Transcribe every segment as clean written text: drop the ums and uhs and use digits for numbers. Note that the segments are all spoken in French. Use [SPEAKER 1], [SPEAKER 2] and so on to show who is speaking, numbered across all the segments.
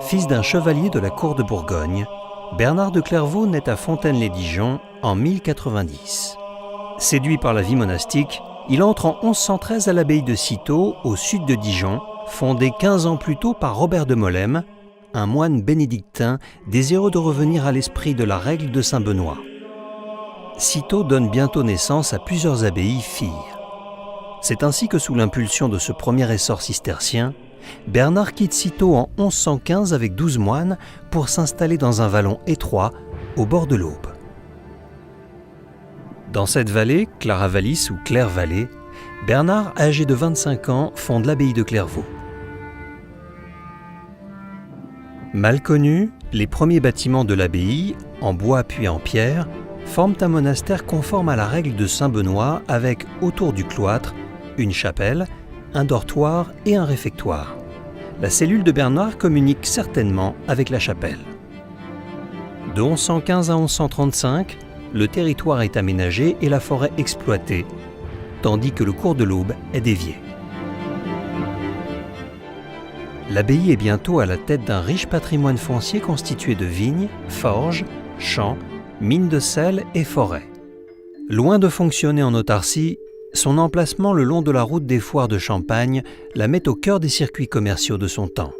[SPEAKER 1] Fils d'un chevalier de la cour de Bourgogne, Bernard de Clairvaux naît à Fontaine-lès-Dijon en 1090. Séduit par la vie monastique, il entre en 1113 à l'abbaye de Cîteaux, au sud de Dijon, fondée 15 ans plus tôt par Robert de Molesme, un moine bénédictin désireux de revenir à l'esprit de la règle de saint Benoît. Cîteaux donne bientôt naissance à plusieurs abbayes filles. C'est ainsi que sous l'impulsion de ce premier essor cistercien, Bernard quitte Cîteaux en 1115 avec 12 moines pour s'installer dans un vallon étroit au bord de l'Aube. Dans cette vallée, Claravallis ou Claire-Vallée, Bernard, âgé de 25 ans, fonde l'abbaye de Clairvaux. Mal connus, les premiers bâtiments de l'abbaye, en bois puis en pierre, forment un monastère conforme à la règle de saint Benoît avec, autour du cloître, une chapelle, un dortoir et un réfectoire. La cellule de Bernard communique certainement avec la chapelle. De 1115 à 1135, le territoire est aménagé et la forêt exploitée, tandis que le cours de l'Aube est dévié. L'abbaye est bientôt à la tête d'un riche patrimoine foncier constitué de vignes, forges, champs, mines de sel et forêts. Loin de fonctionner en autarcie, son emplacement le long de la route des foires de Champagne la met au cœur des circuits commerciaux de son temps.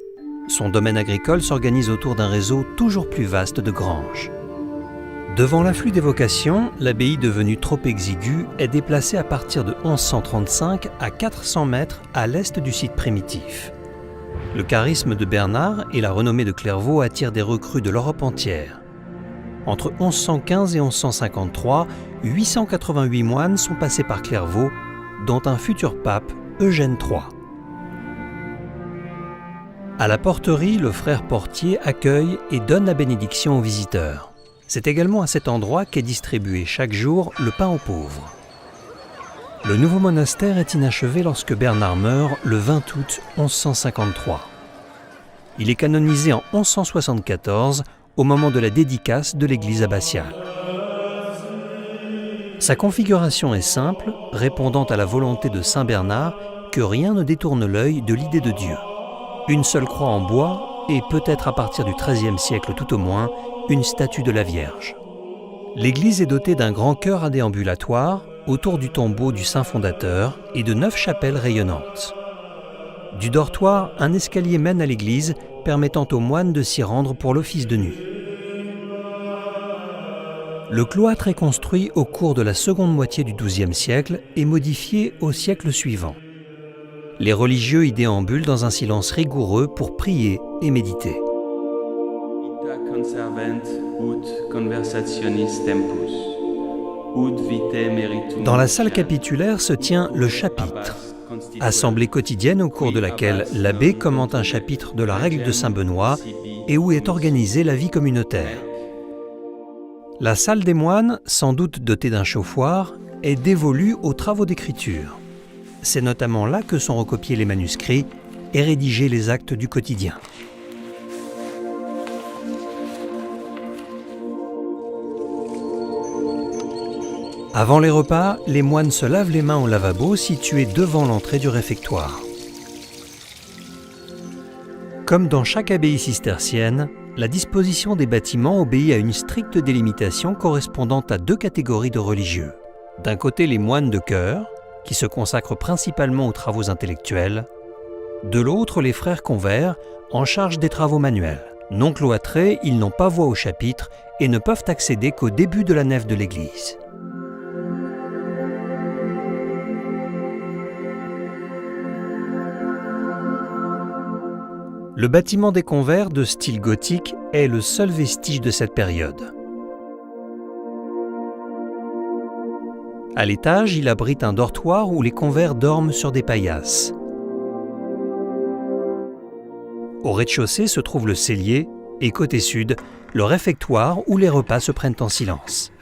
[SPEAKER 1] Son domaine agricole s'organise autour d'un réseau toujours plus vaste de granges. Devant l'afflux des vocations, l'abbaye devenue trop exiguë est déplacée à partir de 1135 à 400 mètres à l'est du site primitif. Le charisme de Bernard et la renommée de Clairvaux attirent des recrues de l'Europe entière. Entre 1115 et 1153, 888 moines sont passés par Clairvaux, dont un futur pape, Eugène III. À la porterie, le frère portier accueille et donne la bénédiction aux visiteurs. C'est également à cet endroit qu'est distribué chaque jour le pain aux pauvres. Le nouveau monastère est inachevé lorsque Bernard meurt le 20 août 1153. Il est canonisé en 1174 au moment de la dédicace de l'église abbatiale. Sa configuration est simple, répondant à la volonté de saint Bernard que rien ne détourne l'œil de l'idée de Dieu. Une seule croix en bois et peut-être à partir du XIIIe siècle tout au moins, une statue de la Vierge. L'église est dotée d'un grand chœur à déambulatoire autour du tombeau du saint fondateur et de 9 chapelles rayonnantes. Du dortoir, un escalier mène à l'église permettant aux moines de s'y rendre pour l'office de nuit. Le cloître est construit au cours de la seconde moitié du XIIe siècle et modifié au siècle suivant. Les religieux y déambulent dans un silence rigoureux pour prier et méditer. Dans la salle capitulaire se tient le chapitre, assemblée quotidienne au cours de laquelle l'abbé commente un chapitre de la règle de saint Benoît et où est organisée la vie communautaire. La salle des moines, sans doute dotée d'un chauffoir, est dévolue aux travaux d'écriture. C'est notamment là que sont recopiés les manuscrits et rédigés les actes du quotidien. Avant les repas, les moines se lavent les mains au lavabo situé devant l'entrée du réfectoire. Comme dans chaque abbaye cistercienne, la disposition des bâtiments obéit à une stricte délimitation correspondant à 2 catégories de religieux. D'un côté, les moines de chœur, qui se consacrent principalement aux travaux intellectuels. De l'autre, les frères convers, en charge des travaux manuels. Non cloîtrés, ils n'ont pas voix au chapitre et ne peuvent accéder qu'au début de la nef de l'église. Le bâtiment des convers de style gothique est le seul vestige de cette période. À l'étage, il abrite un dortoir où les convers dorment sur des paillasses. Au rez-de-chaussée se trouve le cellier et côté sud, le réfectoire où les repas se prennent en silence.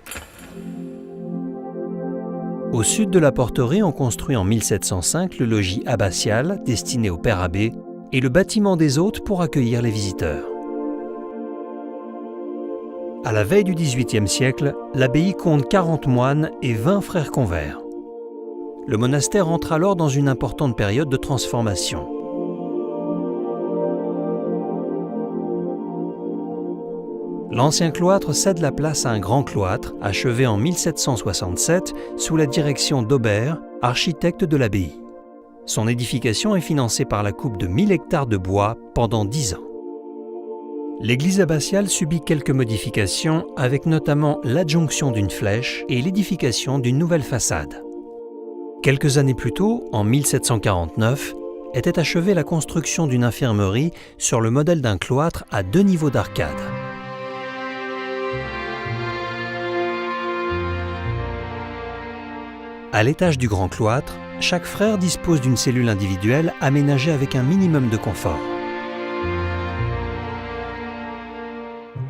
[SPEAKER 1] Au sud de la porterie, on construit en 1705 le logis abbatial destiné au père abbé et le bâtiment des hôtes pour accueillir les visiteurs. À la veille du XVIIIe siècle, l'abbaye compte 40 moines et 20 frères convers. Le monastère entre alors dans une importante période de transformation. L'ancien cloître cède la place à un grand cloître, achevé en 1767 sous la direction d'Aubert, architecte de l'abbaye. Son édification est financée par la coupe de 1000 hectares de bois pendant 10 ans. L'église abbatiale subit quelques modifications, avec notamment l'adjonction d'une flèche et l'édification d'une nouvelle façade. Quelques années plus tôt, en 1749, était achevée la construction d'une infirmerie sur le modèle d'un cloître à 2 niveaux d'arcade. À l'étage du grand cloître, chaque frère dispose d'une cellule individuelle aménagée avec un minimum de confort.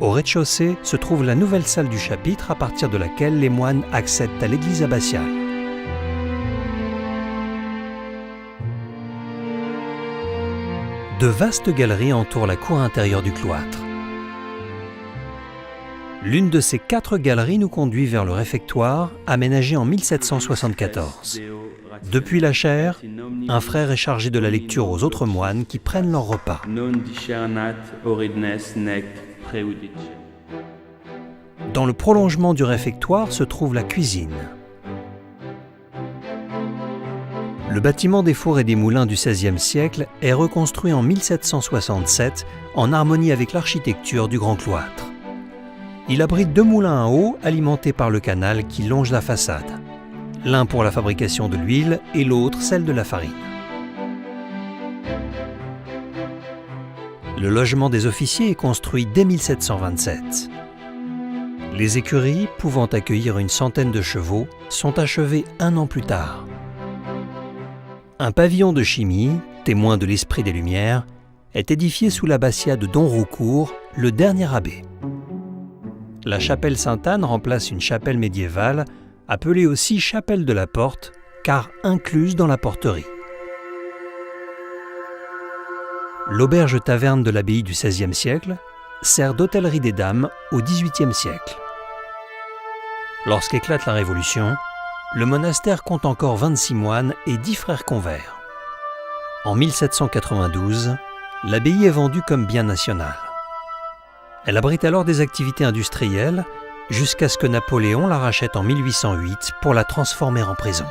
[SPEAKER 1] Au rez-de-chaussée se trouve la nouvelle salle du chapitre à partir de laquelle les moines accèdent à l'église abbatiale. De vastes galeries entourent la cour intérieure du cloître. L'une de ces 4 galeries nous conduit vers le réfectoire, aménagé en 1774. Depuis la chaire, un frère est chargé de la lecture aux autres moines qui prennent leur repas. Dans le prolongement du réfectoire se trouve la cuisine. Le bâtiment des fours et des moulins du XVIe siècle est reconstruit en 1767 en harmonie avec l'architecture du grand cloître. Il abrite 2 moulins à eau alimentés par le canal qui longe la façade. L'un pour la fabrication de l'huile et l'autre celle de la farine. Le logement des officiers est construit dès 1727. Les écuries, pouvant accueillir une centaine de chevaux, sont achevées 1 an plus tard. Un pavillon de chimie, témoin de l'esprit des Lumières, est édifié sous l'abbatiat de Don Roucourt, le dernier abbé. La chapelle Sainte-Anne remplace une chapelle médiévale, appelée aussi chapelle de la Porte, car incluse dans la porterie. L'auberge-taverne de l'abbaye du XVIe siècle sert d'hôtellerie des dames au XVIIIe siècle. Lorsqu'éclate la Révolution, le monastère compte encore 26 moines et 10 frères convers. En 1792, l'abbaye est vendue comme bien national. Elle abrite alors des activités industrielles jusqu'à ce que Napoléon la rachète en 1808 pour la transformer en prison.